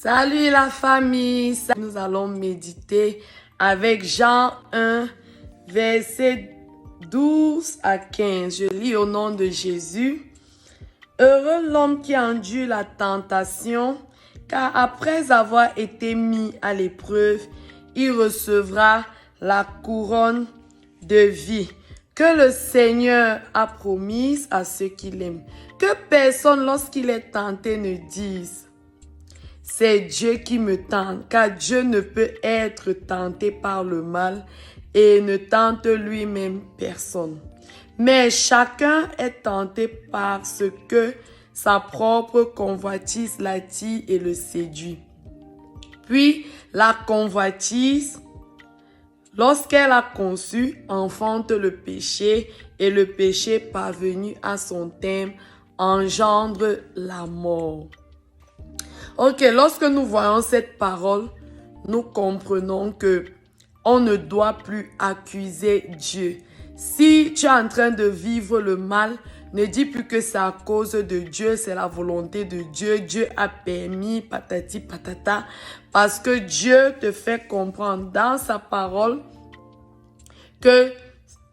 Salut la famille, nous allons méditer avec Jean 1, verset 12 à 15. Je lis au nom de Jésus. Heureux l'homme qui endure la tentation, car après avoir été mis à l'épreuve, il recevra la couronne de vie que le Seigneur a promise à ceux qui l'aiment. Que personne, lorsqu'il est tenté, ne dise « C'est Dieu qui me tente », car Dieu ne peut être tenté par le mal et ne tente lui-même personne. Mais chacun est tenté par ce que sa propre convoitise l'attire et le séduit. Puis la convoitise, lorsqu'elle a conçu, enfante le péché, et le péché parvenu à son terme engendre la mort. Ok, lorsque nous voyons cette parole, nous comprenons que on ne doit plus accuser Dieu. Si tu es en train de vivre le mal, ne dis plus que c'est à cause de Dieu, c'est la volonté de Dieu. Dieu a permis, patati patata, parce que Dieu te fait comprendre dans sa parole que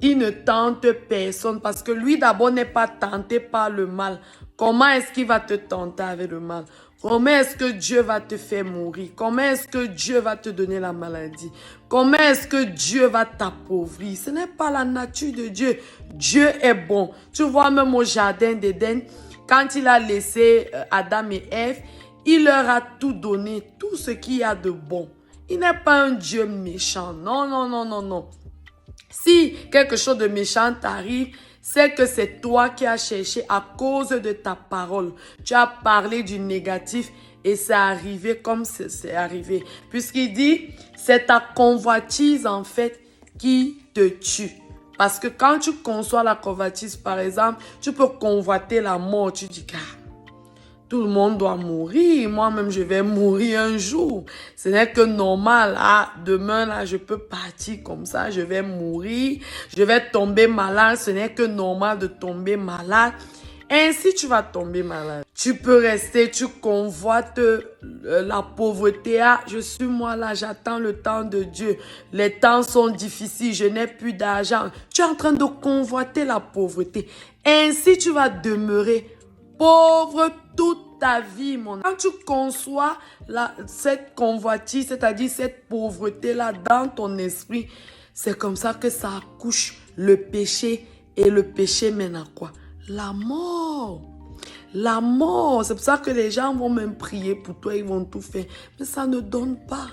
il ne tente personne, parce que lui d'abord n'est pas tenté par le mal. Comment est-ce qu'il va te tenter avec le mal? Comment est-ce que Dieu va te faire mourir? Comment est-ce que Dieu va te donner la maladie? Comment est-ce que Dieu va t'appauvrir? Ce n'est pas la nature de Dieu. Dieu est bon. Tu vois, même au jardin d'Éden, quand il a laissé Adam et Ève, il leur a tout donné, tout ce qu'il y a de bon. Il n'est pas un Dieu méchant. Non, non, non, non, non. Si quelque chose de méchant t'arrive, c'est que c'est toi qui as cherché à cause de ta parole. Tu as parlé du négatif et c'est arrivé comme c'est arrivé. Puisqu'il dit, c'est ta convoitise en fait qui te tue. Parce que quand tu conçois la convoitise, par exemple, tu peux convoiter la mort. Tu dis, tout le monde doit mourir. Moi-même, je vais mourir un jour. Ce n'est que normal. Ah, demain, là, je peux partir comme ça. Je vais mourir. Je vais tomber malade. Ce n'est que normal de tomber malade. Ainsi, tu vas tomber malade. Tu peux rester, tu convoites la pauvreté. Ah, je suis moi là, j'attends le temps de Dieu. Les temps sont difficiles, je n'ai plus d'argent. Tu es en train de convoiter la pauvreté. Ainsi, tu vas demeurer pauvre toute ta vie, mon. Quand tu conçois cette convoitise, c'est-à-dire cette pauvreté-là dans ton esprit, c'est comme ça que ça accouche le péché. Et le péché mène à quoi? La mort. La mort. C'est pour ça que les gens vont même prier pour toi, ils vont tout faire. Mais ça ne donne pas.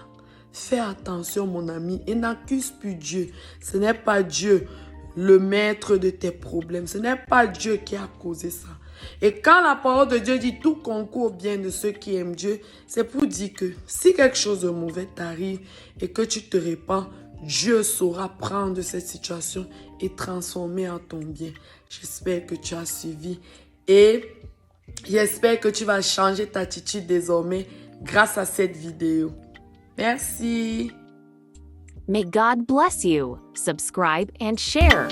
Fais attention, mon ami, et n'accuse plus Dieu. Ce n'est pas Dieu le maître de tes problèmes. Ce n'est pas Dieu qui a causé ça. Et quand la parole de Dieu dit tout concourt au bien de ceux qui aiment Dieu, c'est pour dire que si quelque chose de mauvais t'arrive et que tu te répands, Dieu saura prendre cette situation et transformer en ton bien. J'espère que tu as suivi et j'espère que tu vas changer ta attitude désormais grâce à cette vidéo. Merci. May God bless you. Subscribe and share.